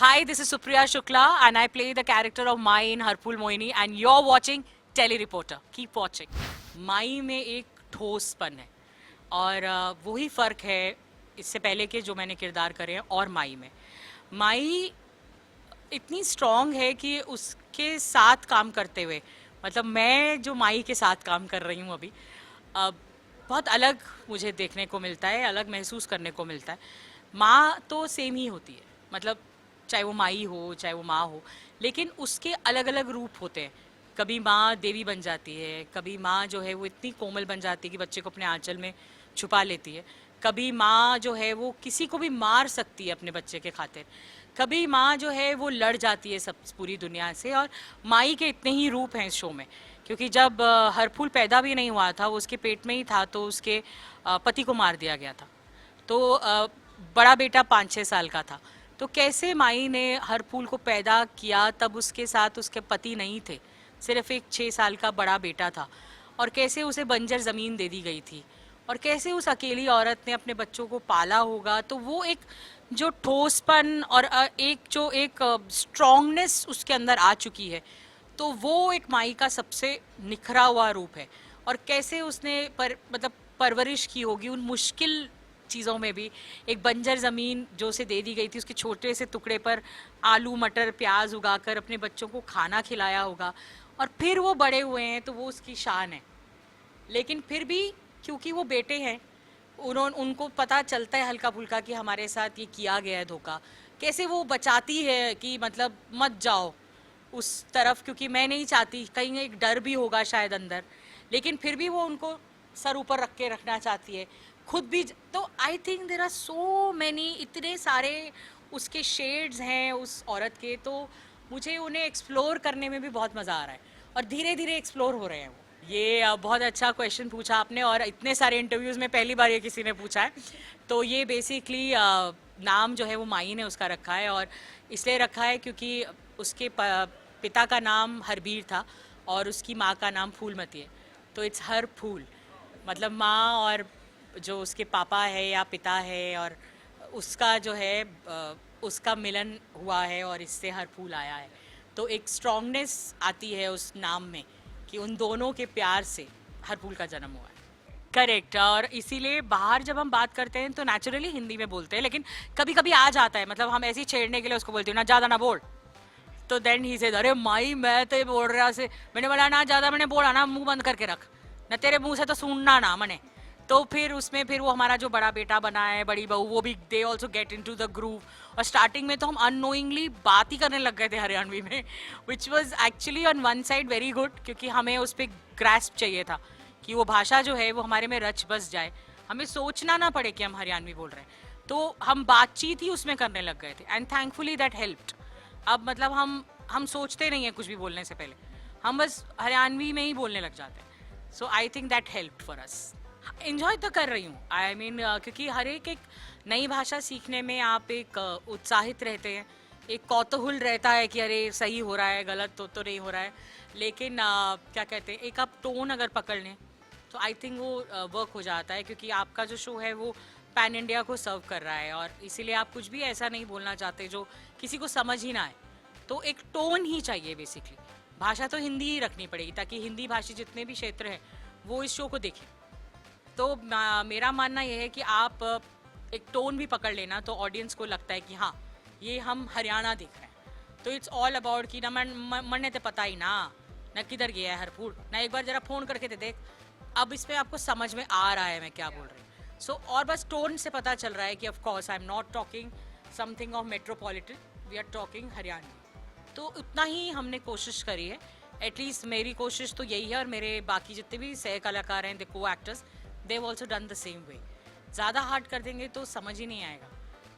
Hi, this is Supriya Shukla, and I play the character of Mai in Harpul Moini, and you're watching Tele Reporter. Keep watching. माई में एक ठोसपन है और वही फ़र्क है इससे पहले के जो मैंने किरदार करे हैं और माई में। माई इतनी स्ट्रॉन्ग है कि उसके साथ काम करते हुए, मतलब मैं जो माई के साथ काम कर रही हूँ अभी, अ, बहुत अलग मुझे देखने को मिलता है, अलग महसूस करने को मिलता है। माँ तो सेम ही होती है, मतलब चाहे वो माई हो चाहे वो माँ हो, लेकिन उसके अलग अलग रूप होते हैं। कभी माँ देवी बन जाती है, कभी माँ जो है वो इतनी कोमल बन जाती है कि बच्चे को अपने आंचल में छुपा लेती है, कभी माँ जो है वो किसी को भी मार सकती है अपने बच्चे के खातिर, कभी माँ जो है वो लड़ जाती है सब पूरी दुनिया से। और माई के इतने ही रूप हैं इस शो में, क्योंकि जब हरफूल पैदा भी नहीं हुआ था, वो उसके पेट में ही था, तो उसके पति को मार दिया गया था। तो बड़ा बेटा 5-6 साल का था। तो कैसे माई ने हरफूल को पैदा किया, तब उसके साथ उसके पति नहीं थे, सिर्फ एक 6 साल का बड़ा बेटा था, और कैसे उसे बंजर ज़मीन दे दी गई थी, और कैसे उस अकेली औरत ने अपने बच्चों को पाला होगा। तो वो एक जो ठोसपन और एक जो एक स्ट्रॉन्गनेस उसके अंदर आ चुकी है, तो वो एक माई का सबसे निखरा हुआ रूप है। और कैसे उसने मतलब परवरिश की होगी उन मुश्किल चीज़ों में भी। एक बंजर ज़मीन जो उसे दे दी गई थी, उसके छोटे से टुकड़े पर आलू मटर प्याज उगाकर अपने बच्चों को खाना खिलाया होगा, और फिर वो बड़े हुए हैं तो वो उसकी शान है। लेकिन फिर भी क्योंकि वो बेटे हैं, उनको पता चलता है हल्का फुल्का कि हमारे साथ ये किया गया है धोखा। कैसे वो बचाती है कि मतलब मत जाओ उस तरफ, क्योंकि मैं नहीं चाहती, कहीं एक डर भी होगा शायद अंदर, लेकिन फिर भी वो उनको सर ऊपर रख के रखना चाहती है खुद भी। तो I think there are so many, इतने सारे उसके शेड्स हैं उस औरत के, तो मुझे उन्हें एक्सप्लोर करने में भी बहुत मज़ा आ रहा है, और धीरे धीरे एक्सप्लोर हो रहे हैं वो। ये बहुत अच्छा क्वेश्चन पूछा आपने, और इतने सारे इंटरव्यूज़ में पहली बार ये किसी ने पूछा है। तो ये बेसिकली नाम जो है वो माई ने उसका रखा है, और इसलिए रखा है क्योंकि उसके पिता का नाम हरबीर था और उसकी माँ का नाम फूलमती है। तो इट्स हर फूल, मतलब माँ और जो उसके पापा है या पिता है, और उसका जो है उसका मिलन हुआ है, और इससे हर फूल आया है। तो एक स्ट्रॉन्गनेस आती है उस नाम में कि उन दोनों के प्यार से हर फूल का जन्म हुआ है। करेक्ट। और इसीलिए बाहर जब हम बात करते हैं तो नेचुरली हिंदी में बोलते हैं, लेकिन कभी कभी आ जाता है, मतलब हम ऐसे ही छेड़ने के लिए उसको बोलते हैं ना ज़्यादा ना बोल। तो देन ही से, अरे माई मैं तो ये बोल रहा से, मैंने बोला ना ज़्यादा, मैंने बोला ना मुंह बंद करके रख ना, तेरे मुंह से तो सुनना ना मैंने। तो फिर उसमें फिर वो हमारा जो बड़ा बेटा बना है, बड़ी बहू, वो भी they also get into the groove. और स्टार्टिंग में तो हम अननोइंगली बात ही करने लग गए थे हरियाणवी में, which was actually on one side very good, क्योंकि हमें उस पर ग्रैस्प चाहिए था कि वो भाषा जो है वो हमारे में रच बस जाए, हमें सोचना ना पड़े कि हम हरियाणवी बोल रहे हैं। तो हम बातचीत ही उसमें करने लग गए थे, एंड थैंकफुली दैट हेल्प्ड। अब मतलब हम सोचते नहीं हैं कुछ भी बोलने से पहले, हम बस हरियाणवी में ही बोलने लग जाते हैं। So I think that help for us. Enjoy तो कर रही हूँ, आई मीन क्योंकि हर एक एक नई भाषा सीखने में आप एक उत्साहित रहते हैं, एक कौतूहल रहता है कि अरे सही हो रहा है, गलत तो नहीं हो रहा है। लेकिन क्या कहते हैं, एक आप टोन अगर पकड़ लें तो आई थिंक वो वर्क हो जाता है, क्योंकि आपका जो शो है वो पैन इंडिया को सर्व कर रहा है, और इसीलिए आप कुछ भी ऐसा नहीं बोलना चाहते जो किसी को समझ ही ना आए। तो एक टोन ही चाहिए बेसिकली। भाषा तो हिंदी ही रखनी पड़ेगी ताकि हिंदी भाषी जितने भी क्षेत्र हैं वो इस शो को देखें। तो मेरा मानना यह है कि आप एक टोन भी पकड़ लेना तो ऑडियंस को लगता है कि हाँ ये हम हरियाणा देख रहे हैं। तो इट्स ऑल अबाउट कि ना मन तो पता ही ना किधर गया है हरफूल, ना एक बार जरा फ़ोन करके दे देख। अब इस पर आपको समझ में आ रहा है मैं क्या बोल रही हूँ। सो और बस टोन से पता चल रहा है कि of course I am not talking something of metropolitan, we are talking Haryanvi. तो उतना ही हमने कोशिश करी है, एटलीस्ट मेरी कोशिश तो यही है, और मेरे बाकी जितने भी सह कलाकार हैं, द को actors, they have also done the same way. ज़्यादा हार्ड कर देंगे तो समझ ही नहीं आएगा,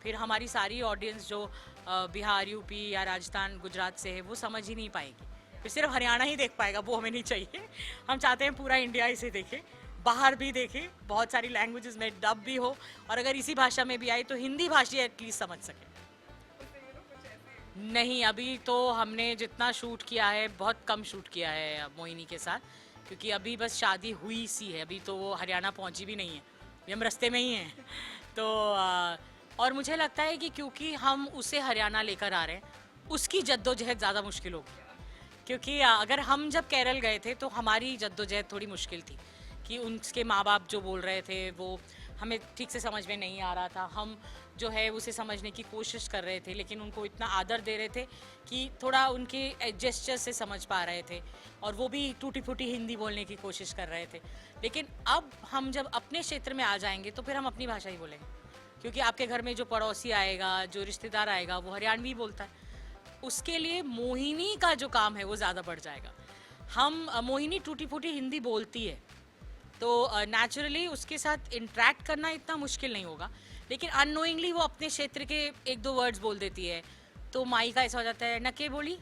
फिर हमारी सारी ऑडियंस जो बिहार यूपी या राजस्थान गुजरात से है वो समझ ही नहीं पाएगी, फिर सिर्फ हरियाणा ही देख पाएगा, वो हमें नहीं चाहिए। हम चाहते हैं पूरा इंडिया इसे देखे, बाहर भी देखे, बहुत सारी लैंग्वेजेस में डब भी हो, और अगर इसी भाषा में भी आए तो हिंदी भाषी एटलीस्ट समझ सके। नहीं, अभी तो हमने जितना शूट किया है बहुत कम शूट किया है मोहिनी के साथ, क्योंकि अभी बस शादी हुई सी है, अभी तो वो हरियाणा पहुंची भी नहीं है, अभी हम रास्ते में ही हैं। तो और मुझे लगता है कि क्योंकि हम उसे हरियाणा लेकर आ रहे हैं, उसकी जद्दोजहद ज़्यादा मुश्किल होगी। क्योंकि अगर हम जब केरल गए थे तो हमारी जद्दोजहद थोड़ी मुश्किल थी कि उनके माँ बाप जो बोल रहे थे वो हमें ठीक से समझ में नहीं आ रहा था। हम जो है उसे समझने की कोशिश कर रहे थे, लेकिन उनको इतना आदर दे रहे थे कि थोड़ा उनके जेस्चर से समझ पा रहे थे, और वो भी टूटी फूटी हिंदी बोलने की कोशिश कर रहे थे। लेकिन अब हम जब अपने क्षेत्र में आ जाएंगे तो फिर हम अपनी भाषा ही बोलेंगे, क्योंकि आपके घर में जो पड़ोसी आएगा, जो रिश्तेदार आएगा, वो हरियाणवी बोलता है। उसके लिए मोहिनी का जो काम है वो ज़्यादा बढ़ जाएगा। हम मोहिनी टूटी फूटी हिंदी बोलती है, तो नेचुरली उसके साथ इंटरेक्ट करना इतना मुश्किल नहीं होगा, लेकिन अननोइंगली वो अपने क्षेत्र के एक दो वर्ड्स बोल देती है, तो माई का ऐसा हो जाता है नके बोली,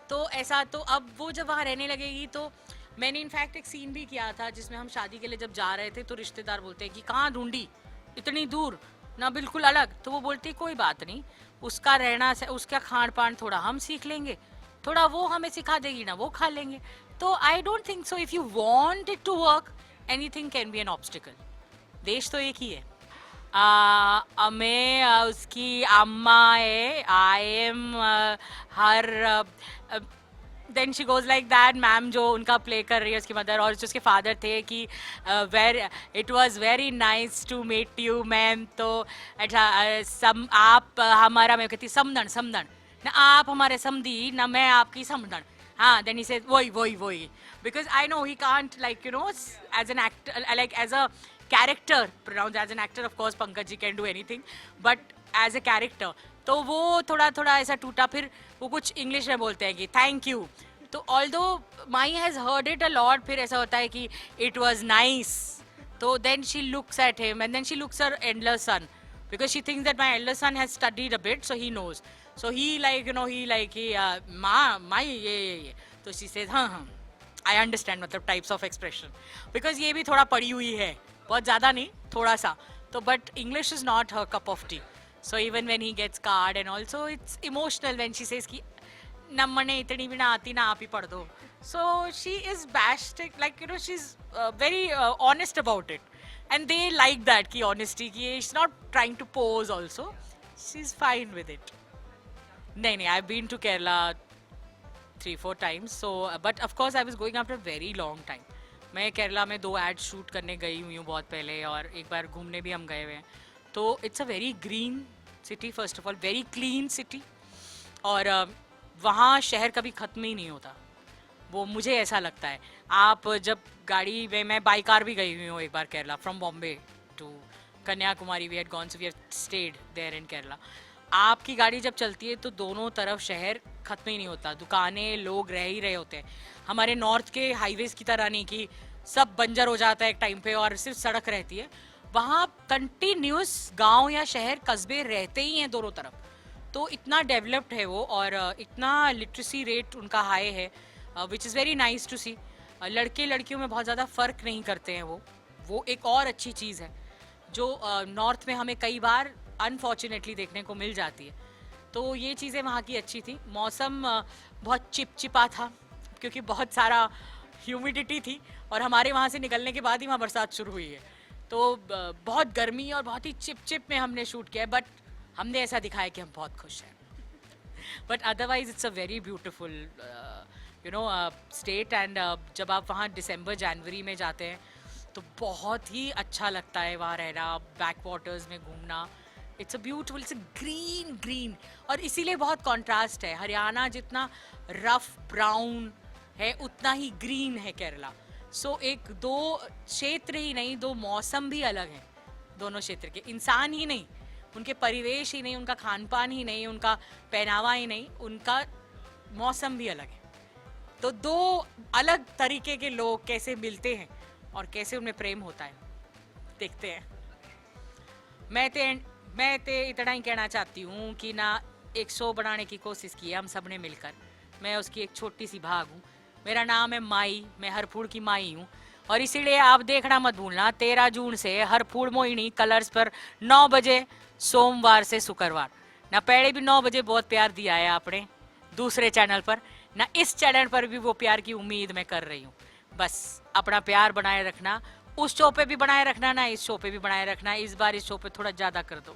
तो ऐसा। तो अब वो जब वहाँ रहने लगेगी, तो मैंने इनफैक्ट एक सीन भी किया था जिसमें हम शादी के लिए जब जा रहे थे तो रिश्तेदार बोलते हैं कि कहाँ ढूंढी, इतनी दूर ना, बिल्कुल अलग। तो वो बोलती कोई बात नहीं, उसका रहना उसका खान पान थोड़ा हम सीख लेंगे, थोड़ा वो हमें सिखा देगी ना, वो खा लेंगे। तो I don't think so, if you want it to work, anything can be an obstacle. देश तो एक ही है। मैं उसकी अम्मा है, I am her. Then she goes like that, ma'am जो उनका प्ले कर रही है उसकी मदर, और जो उसके फादर थे कि it was very nice to meet you ma'am. तो अच्छा आप हमारा, मैं कहती समदन समदन ना, आप हमारे समधी ना, मैं आपकी समदन। हाँ, देन ही सेड वही, because I know he can't, like, you know, as an actor, like as a character, pronounced as an actor, of course Pankaj ji can do anything, but as a character, तो वो थोड़ा थोड़ा ऐसा टूटा। फिर वो कुछ इंग्लिश में बोलते हैं कि थैंक यू, तो although my has heard it a lot, फिर ऐसा होता है कि इट वाज नाइस, तो then she looks at him and then she looks her elder son, because she thinks that my elder son has studied a bit, so he knows, so he like, you know, he like he my ये तो she says हाँ I understand, मतलब types of expression, because ये भी थोड़ा पढ़ी हुई है, बहुत ज़्यादा नहीं, थोड़ा सा तो, but English is not her cup of tea, so even when he gets card and also it's emotional when she says कि नम्मने इतनी भी ना आती ना, आप ही पढ़ दो, so she is bashed, like, you know, she's very honest about it. And they like that ki honesty, ki she's not trying to pose also. She's fine with it. नहीं, I've been to Kerala 3-4 times. So, but of course I was going after a very long time. मैं केरला में 2 ad shoot करने गई हुई हूँ बहुत पहले, और एक बार घूमने भी हम गए हुए हैं। तो it's a very green city, first of all very clean city, और वहाँ शहर कभी ख़त्म ही नहीं होता, वो मुझे ऐसा लगता है। आप जब गाड़ी में, मैं बाई कार भी गई हुई हूँ एक बार Kerala, from Bombay to Kanyakumari, we had gone, so we have stayed there in Kerala. आपकी गाड़ी जब चलती है तो दोनों तरफ शहर ख़त्म ही नहीं होता, दुकानें, लोग रह ही रहे होते हैं। हमारे नॉर्थ के हाईवेज की तरह नहीं कि सब बंजर हो जाता है एक टाइम पे और सिर्फ सड़क रहती है, वहाँ कंटिन्यूस गाँव या शहर, कस्बे रहते ही हैं दोनों तरफ। तो इतना डेवलप्ड है वो, और इतना लिटरेसी रेट उनका हाई है, which is very nice to see. लड़के लड़कियों में बहुत ज़्यादा फ़र्क नहीं करते हैं वो एक और अच्छी चीज़ है जो नॉर्थ में हमें कई बार अनफॉर्चुनेटली देखने को मिल जाती है। तो ये चीज़ें वहाँ की अच्छी थी। मौसम बहुत चिपचिपा था क्योंकि बहुत सारा ह्यूमिडिटी थी, और हमारे वहाँ से निकलने के बाद ही वहाँ बरसात शुरू हुई है, तो बहुत गर्मी और बहुत ही चिप में हमने शूट किया है, बट हमने ऐसा दिखाया कि हम बहुत खुश हैं। But otherwise it's a very beautiful you know state, and जब आप वहाँ दिसंबर जनवरी में जाते हैं तो बहुत ही अच्छा लगता है वहाँ रहना, बैक वाटर्स में घूमना। It's a beautiful, it's a green, और इसीलिए बहुत कॉन्ट्रास्ट है। हरियाणा जितना रफ ब्राउन है उतना ही ग्रीन है केरला। सो एक दो क्षेत्र ही नहीं, 2 मौसम भी अलग हैं दोनों क्षेत्र के। इंसान ही नहीं, उनके परिवेश ही नहीं, उनका खान पान ही नहीं, उनका पहनावा ही नहीं, उनका मौसम भी अलग है। तो 2 अलग तरीके के लोग कैसे मिलते हैं और कैसे उनमें प्रेम होता है, देखते हैं। मैं ते इतना ही कहना चाहती हूँ कि ना 100 बनाने की कोशिश की है हम सब ने मिलकर। मैं उसकी एक छोटी सी भाग हूँ। मेरा नाम है माई, मैं हरफूड़ की माई हूँ, और इसीलिए आप देखना मत भूलना 13 जून से हरफूड़ मोहिनी कलर्स पर 9 बजे सोमवार से शुक्रवार। ना पहले भी 9 बजे बहुत प्यार दिया है आपने दूसरे चैनल पर, ना इस चैनल पर भी वो प्यार की उम्मीद मैं कर रही हूँ। बस अपना प्यार बनाए रखना, उस शो पे भी बनाए रखना, ना इस शो पे भी बनाए रखना। इस बार इस शो पे थोड़ा ज़्यादा कर दो।